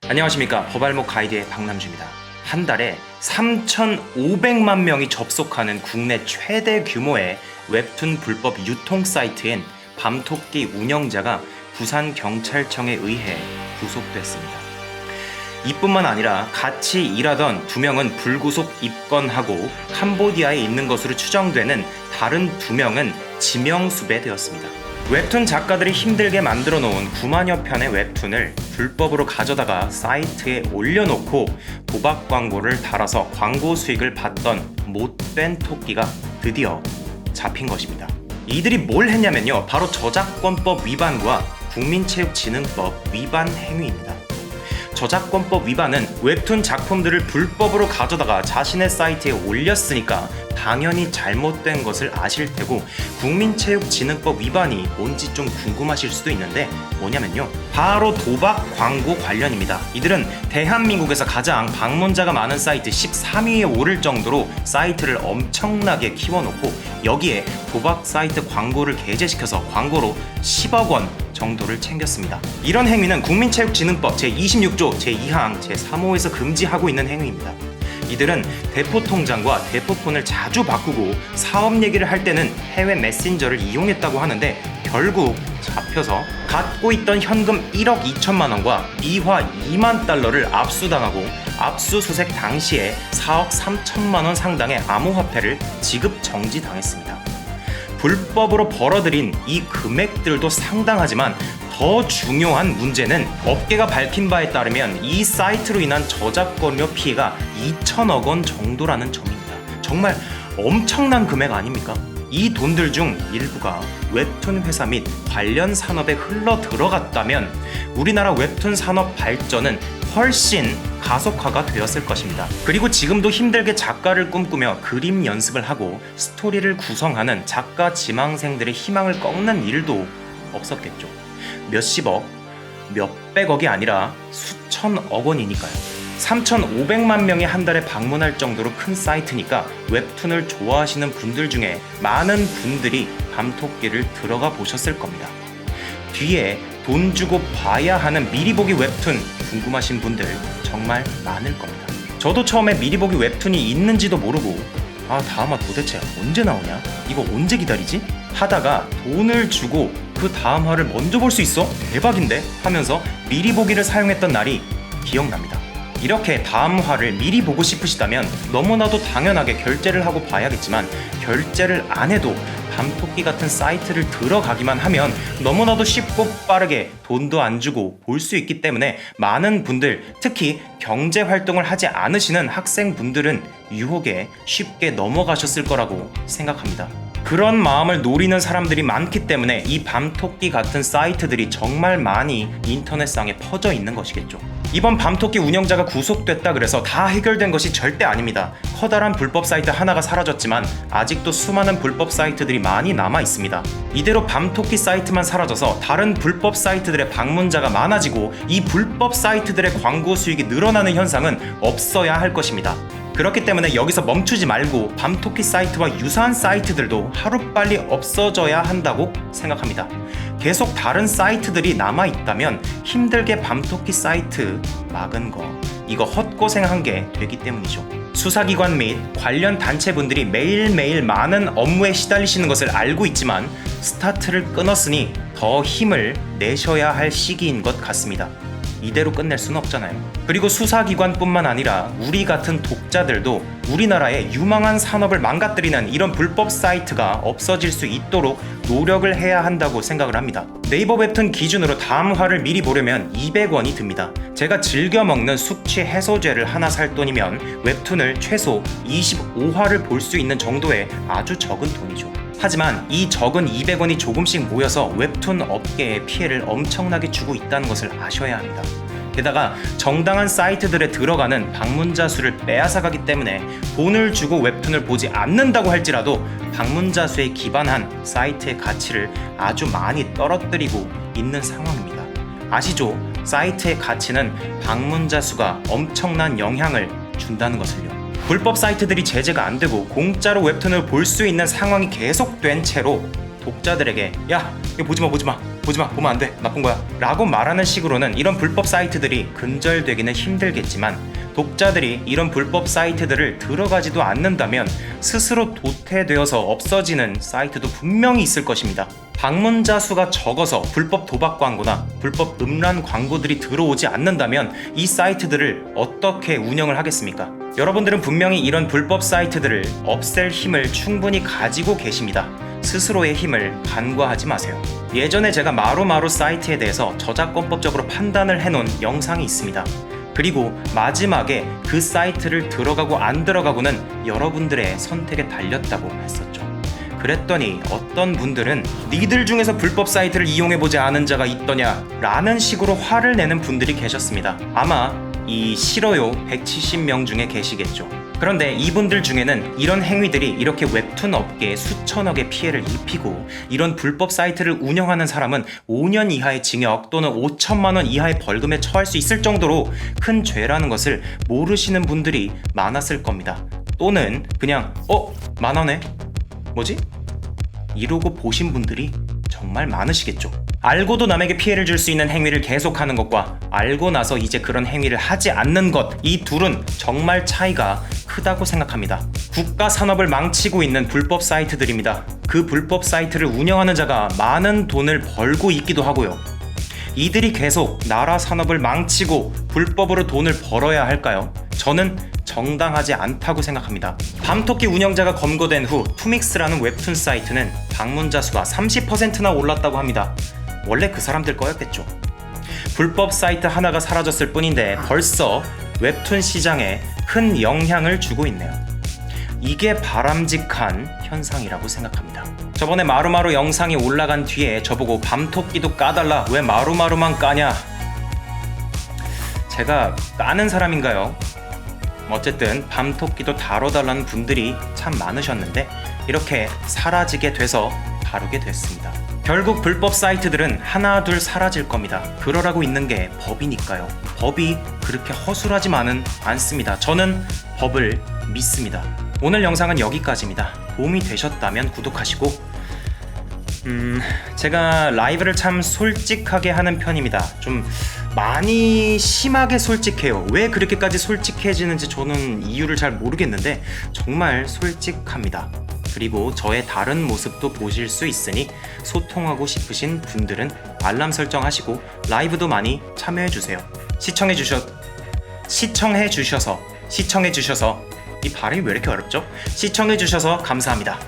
안녕하십니까. 법알목 가이드의 박남주입니다. 한 달에 3,500만 명이 접속하는 국내 최대 규모의 웹툰 불법 유통 사이트인 밤토끼 운영자가 부산경찰청에 의해 구속됐습니다. 이뿐만 아니라 같이 일하던 2명은 불구속 입건하고 캄보디아에 있는 것으로 추정되는 다른 2명은 지명수배되었습니다. 웹툰 작가들이 힘들게 만들어 놓은 9만여 편의 웹툰을 불법으로 가져다가 사이트에 올려놓고 도박 광고를 달아서 광고 수익을 받던 못된 토끼가 드디어 잡힌 것입니다. 이들이 뭘 했냐면요, 바로 저작권법 위반과 국민체육진흥법 위반 행위입니다. 저작권법 위반은 웹툰 작품들을 불법으로 가져다가 자신의 사이트에 올렸으니까 당연히 잘못된 것을 아실 테고, 국민체육진흥법 위반이 뭔지 좀 궁금하실 수도 있는데 뭐냐면요, 바로 도박 광고 관련입니다. 이들은 대한민국에서 가장 방문자가 많은 사이트 13위에 오를 정도로 사이트를 엄청나게 키워놓고 여기에 도박 사이트 광고를 게재시켜서 광고로 10억 원 정도를 챙겼습니다. 이런 행위는 국민체육진흥법 제26조 제2항 제3호에서 금지하고 있는 행위입니다. 이들은 대포통장과 대포폰을 자주 바꾸고 사업 얘기를 할 때는 해외 메신저를 이용했다고 하는데, 결국 잡혀서 갖고 있던 현금 1억 2천만 원과 미화 2만 달러를 압수당하고 압수수색 당시에 4억 3천만 원 상당의 암호화폐를 지급 정지당했습니다. 불법으로 벌어들인 이 금액들도 상당하지만 더 중요한 문제는 업계가 밝힌 바에 따르면 이 사이트로 인한 저작권료 피해가 2천억 원 정도라는 점입니다. 정말 엄청난 금액 아닙니까? 이 돈들 중 일부가 웹툰 회사 및 관련 산업에 흘러 들어갔다면 우리나라 웹툰 산업 발전은 훨씬 가속화가 되었을 것입니다. 그리고 지금도 힘들게 작가를 꿈꾸며 그림 연습을 하고 스토리를 구성하는 작가 지망생들의 희망을 꺾는 일도 없었겠죠. 몇십억, 몇백억이 아니라 수천억 원이니까요. 3,500만 명이 한 달에 방문할 정도로 큰 사이트니까 웹툰을 좋아하시는 분들 중에 많은 분들이 밤토끼를 들어가 보셨을 겁니다. 뒤에 돈 주고 봐야 하는 미리보기 웹툰 궁금하신 분들 정말 많을 겁니다. 저도 처음에 미리보기 웹툰이 있는지도 모르고 다음화 도대체 언제 나오냐? 이거 언제 기다리지? 하다가 돈을 주고 그 다음화를 먼저 볼 수 있어? 대박인데? 하면서 미리보기를 사용했던 날이 기억납니다. 이렇게 다음화를 미리 보고 싶으시다면 너무나도 당연하게 결제를 하고 봐야겠지만, 결제를 안 해도 밤토끼 같은 사이트를 들어가기만 하면 너무나도 쉽고 빠르게 돈도 안 주고 볼 수 있기 때문에 많은 분들, 특히 경제 활동을 하지 않으시는 학생분들은 유혹에 쉽게 넘어가셨을 거라고 생각합니다. 그런 마음을 노리는 사람들이 많기 때문에 이 밤토끼 같은 사이트들이 정말 많이 인터넷상에 퍼져 있는 것이겠죠. 이번 밤토끼 운영자가 구속됐다 그래서 다 해결된 것이 절대 아닙니다. 커다란 불법 사이트 하나가 사라졌지만 아직도 수많은 불법 사이트들이 많이 남아 있습니다. 이대로 밤토끼 사이트만 사라져서 다른 불법 사이트들의 방문자가 많아지고 이 불법 사이트들의 광고 수익이 늘어나는 현상은 없어야 할 것입니다. 그렇기 때문에 여기서 멈추지 말고 밤토끼 사이트와 유사한 사이트들도 하루빨리 없어져야 한다고 생각합니다. 계속 다른 사이트들이 남아있다면 힘들게 밤토끼 사이트 막은 거, 이거 헛고생한 게 되기 때문이죠. 수사기관 및 관련 단체분들이 매일매일 많은 업무에 시달리시는 것을 알고 있지만 스타트를 끊었으니 더 힘을 내셔야 할 시기인 것 같습니다. 이대로 끝낼 수는 없잖아요. 그리고 수사기관뿐만 아니라 우리 같은 독자들도 우리나라의 유망한 산업을 망가뜨리는 이런 불법 사이트가 없어질 수 있도록 노력을 해야 한다고 생각을 합니다. 네이버 웹툰 기준으로 다음화를 미리 보려면 200원이 듭니다. 제가 즐겨 먹는 숙취 해소제를 하나 살 돈이면 웹툰을 최소 25화를 볼 수 있는 정도의 아주 적은 돈이죠. 하지만 이 적은 200원이 조금씩 모여서 웹툰 업계에 피해를 엄청나게 주고 있다는 것을 아셔야 합니다. 게다가 정당한 사이트들에 들어가는 방문자 수를 빼앗아가기 때문에 돈을 주고 웹툰을 보지 않는다고 할지라도 방문자 수에 기반한 사이트의 가치를 아주 많이 떨어뜨리고 있는 상황입니다. 아시죠? 사이트의 가치는 방문자 수가 엄청난 영향을 준다는 것을요. 불법 사이트들이 제재가 안 되고 공짜로 웹툰을 볼 수 있는 상황이 계속된 채로 독자들에게 야, 이거 보지마 보지마, 보면 안 돼, 나쁜 거야 라고 말하는 식으로는 이런 불법 사이트들이 근절되기는 힘들겠지만, 독자들이 이런 불법 사이트들을 들어가지도 않는다면 스스로 도태되어서 없어지는 사이트도 분명히 있을 것입니다. 방문자 수가 적어서 불법 도박 광고나 불법 음란 광고들이 들어오지 않는다면 이 사이트들을 어떻게 운영을 하겠습니까? 여러분들은 분명히 이런 불법 사이트들을 없앨 힘을 충분히 가지고 계십니다. 스스로의 힘을 간과하지 마세요. 예전에 제가 마루마루 사이트에 대해서 저작권법적으로 판단을 해놓은 영상이 있습니다. 그리고 마지막에 그 사이트를 들어가고 안 들어가고는 여러분들의 선택에 달렸다고 했었죠. 그랬더니 어떤 분들은 니들 중에서 불법 사이트를 이용해보지 않은 자가 있더냐 라는 식으로 화를 내는 분들이 계셨습니다. 아마 이 싫어요 170명 중에 계시겠죠. 그런데 이분들 중에는 이런 행위들이 이렇게 웹툰 업계에 수천억의 피해를 입히고, 이런 불법 사이트를 운영하는 사람은 5년 이하의 징역 또는 5천만 원 이하의 벌금에 처할 수 있을 정도로 큰 죄라는 것을 모르시는 분들이 많았을 겁니다. 또는 그냥 만화네? 뭐지? 이러고 보신 분들이 정말 많으시겠죠. 알고도 남에게 피해를 줄 수 있는 행위를 계속하는 것과 알고 나서 이제 그런 행위를 하지 않는 것, 이 둘은 정말 차이가 크다고 생각합니다. 국가 산업을 망치고 있는 불법 사이트들입니다. 그 불법 사이트를 운영하는 자가 많은 돈을 벌고 있기도 하고요. 이들이 계속 나라 산업을 망치고 불법으로 돈을 벌어야 할까요? 저는 정당하지 않다고 생각합니다. 밤토끼 운영자가 검거된 후 투믹스라는 웹툰 사이트는 방문자 수가 30%나 올랐다고 합니다. 원래 그 사람들 거였겠죠. 불법 사이트 하나가 사라졌을 뿐인데 벌써 웹툰 시장에 큰 영향을 주고 있네요. 이게 바람직한 현상이라고 생각합니다. 저번에 마루마루 영상이 올라간 뒤에 저보고 밤토끼도 까달라, 왜 마루마루만 까냐? 제가 까는 사람인가요? 어쨌든 밤토끼도 다뤄달라는 분들이 참 많으셨는데 이렇게 사라지게 돼서 다루게 됐습니다. 결국 불법 사이트들은 하나 둘 사라질 겁니다. 그러라고 있는 게 법이니까요. 법이 그렇게 허술하지만은 않습니다. 저는 법을 믿습니다. 오늘 영상은 여기까지입니다. 도움이 되셨다면 구독하시고, 제가 라이브를 참 솔직하게 하는 편입니다. 좀 많이 심하게 솔직해요. 왜 그렇게까지 솔직해지는지 저는 이유를 잘 모르겠는데 정말 솔직합니다. 그리고 저의 다른 모습도 보실 수 있으니 소통하고 싶으신 분들은 알람 설정하시고 라이브도 많이 참여해주세요. 시청해주셔서 이 발음이 왜 이렇게 어렵죠? 시청해주셔서 감사합니다.